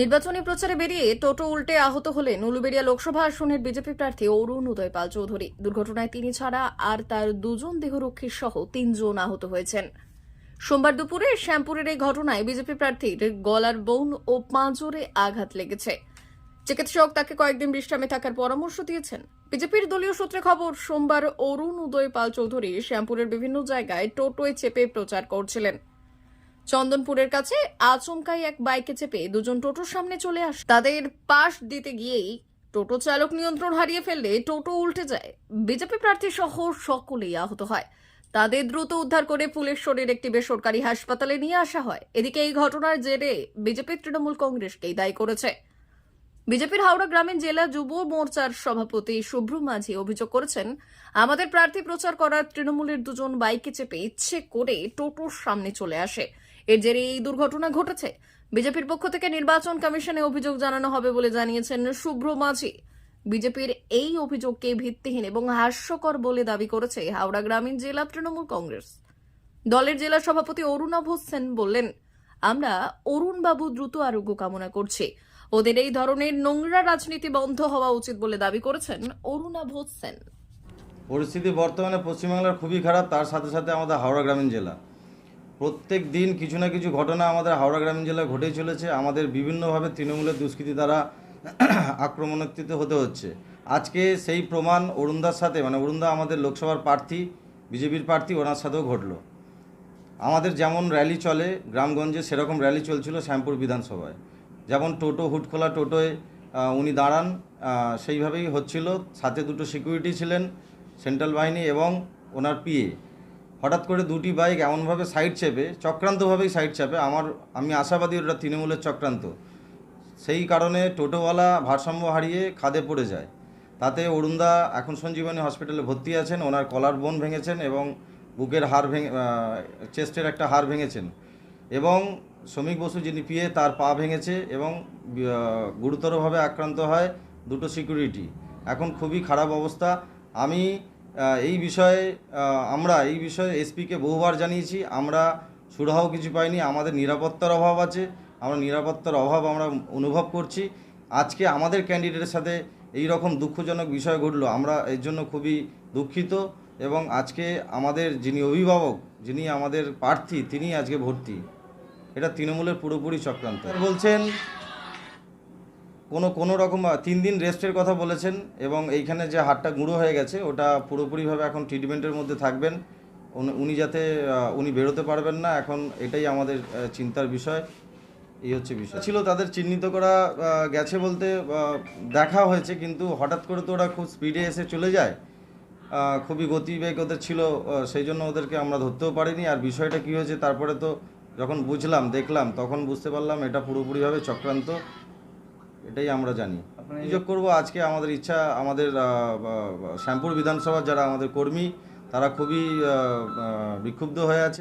নির্বাচনী প্রচারে বেরিয়ে টোটো উল্টে আহত হলেন উলুবেড়িয়া লোকসভা আসনের বিজেপি প্রার্থী অরুণ উদয় পাল চৌধুরী। দুর্ঘটনায় তিনি ছাড়া আর তার দুজন দেহরক্ষীর সহ 3 জন আহত হয়েছেন। সোমবার দুপুরে শ্যামপুরের এই ঘটনায় বিজেপি প্রার্থীর গলার বোন ও পাঁজরে আঘাত লেগেছে। চিকিৎসক তাকে কয়েকদিন বিশ্রামে থাকার পরামর্শ দিয়েছেন। বিজেপির দলীয় সূত্রে খবর, সোমবার অরুণ উদয় পাল চৌধুরী শ্যামপুরের বিভিন্ন জায়গায় টোটোয় চেপে প্রচার করছিলেন। চন্দনপুরের কাছে আচমকাই এক বাইকে চেপে দুজন টোটোর সামনে চলে আসে। তাদের পাশ দিতে গিয়েই টোটো চালক নিয়ন্ত্রণ হারিয়ে ফেললে টোটো উল্টে যায়। বিজেপি প্রার্থী সহ সকলেই আহত হয়। তাদের দ্রুত উদ্ধার করে ফুলেশ্বরের একটি বেসরকারি হাসপাতালে নিয়ে আসা হয়। এদিকে এই ঘটনার জেরে বিজেপি তৃণমূল কংগ্রেসকেই দায়ী করেছে। বিজেপির হাওড়া গ্রামীণ জেলা যুব মোর্চার সভাপতি শুভ্র মাঝি অভিযোগ করেছেন, আমাদের প্রার্থী প্রচার করার তৃণমূলের দুজন বাইকে চেপে ইচ্ছে করে টোটোর সামনে চলে আসে। এর জেরে এই দুর্ঘটনা ঘটেছে। বিজেপির পক্ষ থেকে নির্বাচন কমিশনে অভিযোগ জানানো হবে বলে জানিয়েছেন শুভ্র মাঝি। বিজেপির এই অভিযোগকে ভিত্তিহীন এবং হাস্যকর বলে দাবি করেছে হাওড়া গ্রামীণ জেলা তৃণমূল কংগ্রেস। দলের জেলা সভাপতি অরুণাভ সেন বললেন, আমরা অরুণবাবু দ্রুত আরোগ্য কামনা করছি। ওদের এই ধরনের নোংরা রাজনীতি বন্ধ হওয়া উচিত বলে দাবি করেছেন অরুণাভ সেন। পরিস্থিতি বর্তমানে পশ্চিমবাংলার খুবই খারাপ। তার সাথে সাথে আমাদের হাওড়া গ্রামীণ জেলা প্রত্যেক দিন কিছু না কিছু ঘটনা আমাদের হাওড়া গ্রামীণ জেলায় ঘটেই চলেছে। আমাদের বিভিন্নভাবে তৃণমূলের দুষ্কৃতী দ্বারা আক্রমণাত্মক হতে হচ্ছে। আজকে সেই প্রমাণ অরুণদার সাথে, মানে অরুণদা আমাদের লোকসভার প্রার্থী, বিজেপির প্রার্থী, ওনার সাথেও ঘটলো। আমাদের যেমন র্যালি চলে গ্রামগঞ্জে, সেরকম র্যালি চলছিল শ্যামপুর বিধানসভায়। যেমন টোটো হুটখোলা টোটোয় উনি দাঁড়ান, সেইভাবেই হচ্ছিল। সাথে দুটো সিকিউরিটি ছিলেন, সেন্ট্রাল বাহিনী এবং ওনার পিএ। হঠাৎ করে দুটি বাইক এমনভাবে সাইড চেপে, চক্রান্তভাবেই সাইড চাপে, আমি আশাবাদী ওটা তৃণমূলের চক্রান্ত। সেই কারণে টোটোওয়ালা ভারসাম্য হারিয়ে খাদে পড়ে যায়। তাতে অরুণদা এখন সঞ্জীবনী হসপিটালে ভর্তি আছেন। ওনার কলার বোন ভেঙেছেন এবং বুকের হাড় চেস্টের একটা হাড় ভেঙেছেন, এবং শ্রমিক বসু যিনি পিএ, তার পা ভেঙেছে এবং গুরুতরভাবে আক্রান্ত হয় দুটো সিকিউরিটি। এখন খুবই খারাপ অবস্থা। আমি আমরা এই বিষয়ে এসপিকে বহুবার জানিয়েছি। আমরা সুরাহাও কিছু পাইনি। আমাদের নিরাপত্তার অভাব আছে, নিরাপত্তার অভাব আমরা অনুভব করছি। আজকে আমাদের ক্যান্ডিডেটের সাথে এই রকম দুঃখজনক বিষয় ঘটলো, আমরা এর জন্য খুবই দুঃখিত। এবং আজকে আমাদের যিনি অভিভাবক, যিনি আমাদের প্রার্থী, তিনি আজকে ভর্তি। এটা তৃণমূলের পুরোপুরি চক্রান্ত। বলছেন কোনো রকম 3 দিন রেস্টের কথা বলেছেন, এবং এইখানে যে হাড়টা গুঁড়ো হয়ে গেছে ওটা পুরোপুরিভাবে এখন ট্রিটমেন্টের মধ্যে থাকবেন। উনি বেরোতে পারবেন না এখন, এটাই আমাদের চিন্তার বিষয়। এই হচ্ছে বিষয় ছিল। তাদের চিহ্নিত করা গেছে বলতে দেখা হয়েছে, কিন্তু হঠাৎ করে তো ওরা খুব স্পিডে এসে চলে যায়, খুবই গতিবেগ ওদের ছিল, সেই জন্য ওদেরকে আমরা ধরতেও পারিনি। আর বিষয়টা কী হয়েছে তারপরে তো যখন দেখলাম, তখন বুঝতে পারলাম এটা পুরোপুরিভাবে চক্রান্ত। এটাই আমরা জানি। অভিযোগ করব, আজকে আমাদের ইচ্ছা, আমাদের শ্যামপুর বিধানসভার যারা আমাদের কর্মী, তারা খুবই বিক্ষুব্ধ হয়ে আছে।